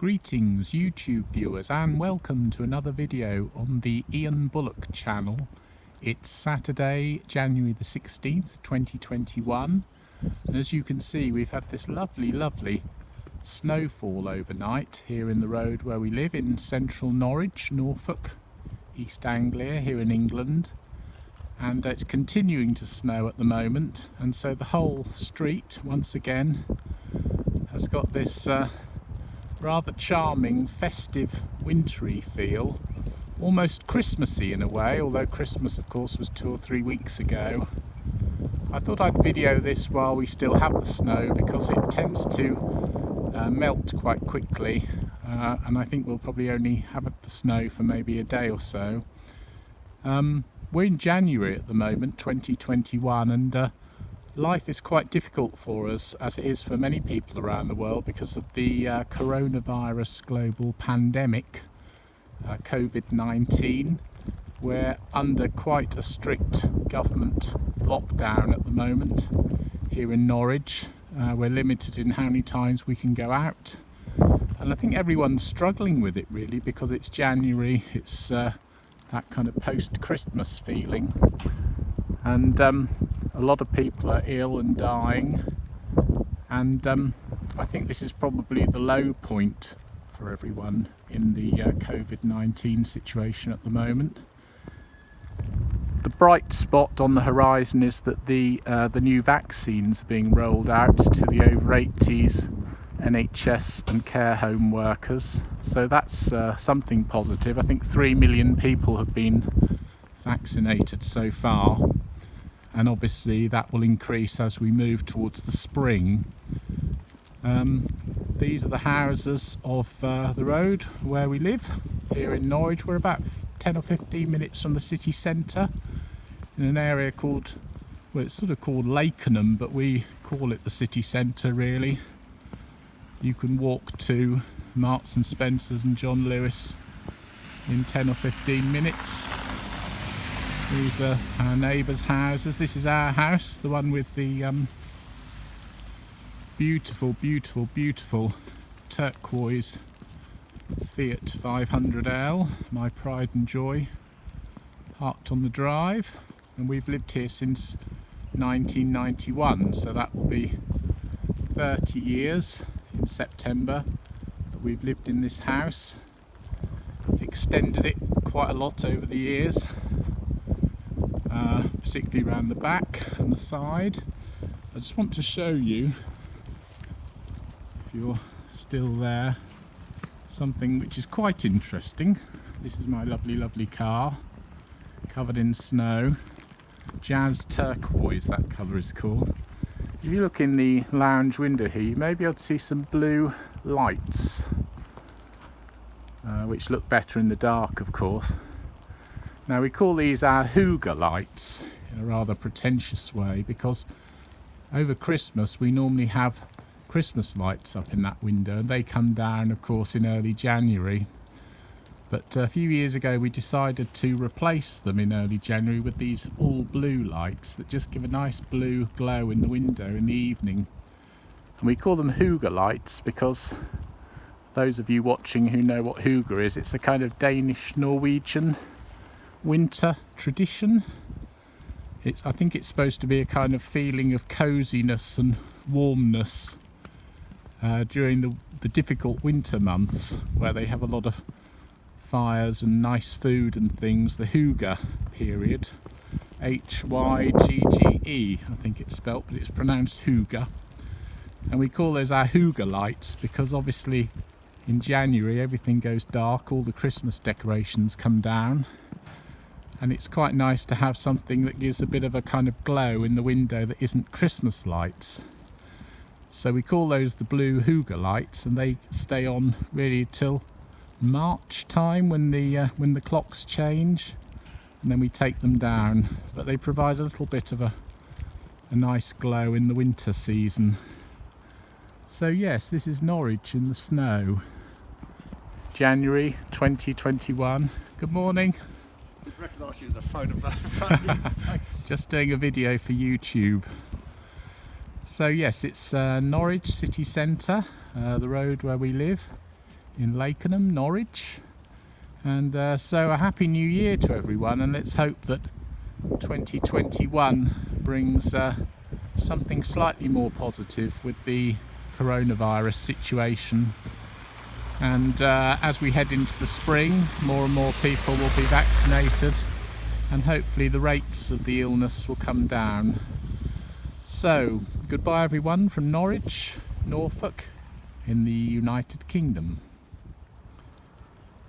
Greetings YouTube viewers and welcome to another video on the Ian Bullock channel. It's Saturday, January the 16th, 2021, and as you can see we've had this lovely snowfall overnight here in the road where we live in central Norwich, Norfolk, East Anglia here in England, and it's continuing to snow at the moment, and so the whole street once again has got this rather charming, festive, wintry feel, almost Christmassy in a way, although Christmas of course was 2 or 3 weeks ago. I thought I'd video this while we still have the snow because it tends to melt quite quickly, and I think we'll probably only have the snow for maybe a day or so. We're in January at the moment, 2021, and life is quite difficult for us, as it is for many people around the world, because of the coronavirus global pandemic, COVID-19. We're under quite a strict government lockdown at the moment here in Norwich. We're limited in how many times we can go out, and I think everyone's struggling with it really, because it's January, it's that kind of post-Christmas feeling, and a lot of people are ill and dying, and I think this is probably the low point for everyone in the COVID-19 situation at the moment. The bright spot on the horizon is that the new vaccines are being rolled out to the over 80s NHS and care home workers, so that's something positive. I think 3 million people have been vaccinated so far, and obviously that will increase as we move towards the spring. These are the houses of the road where we live here in Norwich. We're about 10 or 15 minutes from the city centre in an area called, well, it's sort of called Lakenham, but we call it the city centre really. You can walk to Marks and Spencer's and John Lewis in 10 or 15 minutes. These are our neighbours' houses. This is our house, the one with the beautiful turquoise Fiat 500L, my pride and joy, parked on the drive, and we've lived here since 1991, so that will be 30 years in September that we've lived in this house. Extended it quite a lot over the years, particularly around the back and the side. I just want to show you, if you're still there, something which is quite interesting. This is my lovely car, covered in snow. Jazz turquoise, that colour is called. If you look in the lounge window here, you may be able to see some blue lights, which look better in the dark of course. Now we call these our Hygge lights in a rather pretentious way, because over Christmas we normally have Christmas lights up in that window, and they come down of course in early January. But a few years ago we decided to replace them in early January with these all blue lights that just give a nice blue glow in the window in the evening. And we call them Hygge lights because those of you watching who know what Hygge is, it's a kind of Danish-Norwegian winter tradition. I think it's supposed to be a kind of feeling of coziness and warmness during the difficult winter months, where they have a lot of fires and nice food and things. The Hygge period, Hygge, I think it's spelt, but it's pronounced Hygge. And we call those our Hygge lights because obviously in January everything goes dark, all the Christmas decorations come down, and it's quite nice to have something that gives a bit of a kind of glow in the window that isn't Christmas lights. So we call those the blue Hygge lights, and they stay on really till March time when the clocks change, and then we take them down. But they provide a little bit of a nice glow in the winter season. So yes, this is Norwich in the snow, January 2021. Good morning. I recognise you as a phone. Just doing a video for YouTube. So yes, it's Norwich city centre, the road where we live. in Lakenham, Norwich. And so a happy new year to everyone, and let's hope that 2021 brings something slightly more positive with the coronavirus situation. And as we head into the spring, more and more people will be vaccinated, and hopefully the rates of the illness will come down. So, goodbye everyone from Norwich, Norfolk, in the United Kingdom.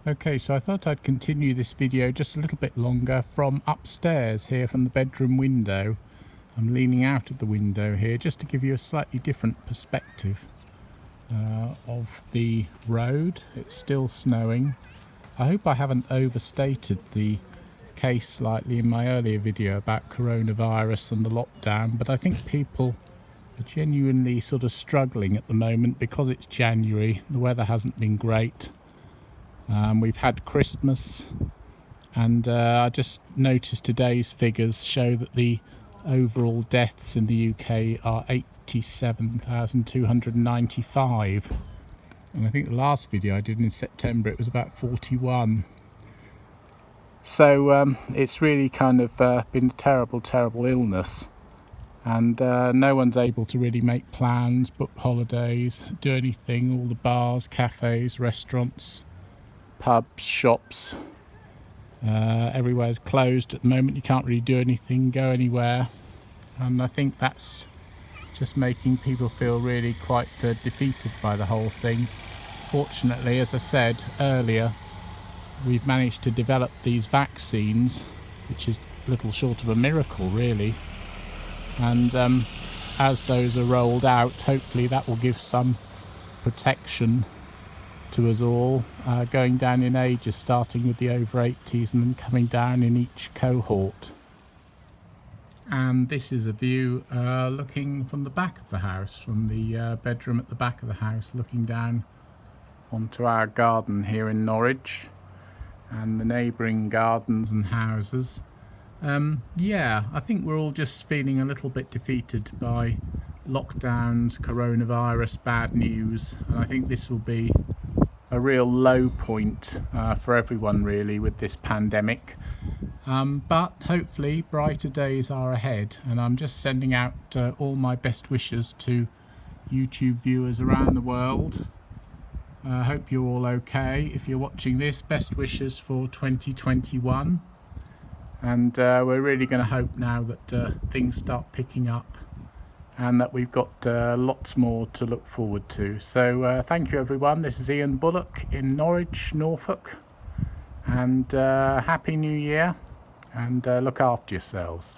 Okay, so I thought I'd continue this video just a little bit longer from upstairs here, from the bedroom window. I'm leaning out of the window here just to give you a slightly different perspective of the road. It's still snowing. I hope I haven't overstated the case slightly in my earlier video about coronavirus and the lockdown, but I think people are genuinely sort of struggling at the moment because it's January. The weather hasn't been great. We've had Christmas, and I just noticed today's figures show that the overall deaths in the UK are 87,295, and I think the last video I did in September it was about 41. So it's really kind of been a terrible illness, and no one's able to really make plans, book holidays, do anything. All the bars, cafes, restaurants, pubs, shops, everywhere's closed at the moment. You can't really do anything, go anywhere, and I think that's just making people feel really quite defeated by the whole thing. Fortunately, as I said earlier, we've managed to develop these vaccines, which is little short of a miracle really, and as those are rolled out, hopefully that will give some protection to us all, going down in ages, starting with the over 80s and then coming down in each cohort. And this is a view looking from the back of the house, from the bedroom at the back of the house, looking down onto our garden here in Norwich and the neighbouring gardens and houses. Yeah, I think we're all just feeling a little bit defeated by lockdowns, coronavirus, bad news, and I think this will be a real low point for everyone really with this pandemic, but hopefully brighter days are ahead, and I'm just sending out all my best wishes to YouTube viewers around the world. I hope you're all okay. If you're watching this, best wishes for 2021, and we're really going to hope now that things start picking up and that we've got lots more to look forward to. So thank you everyone. This is TheIanBullock in Norwich, Norfolk, and Happy New Year, and look after yourselves.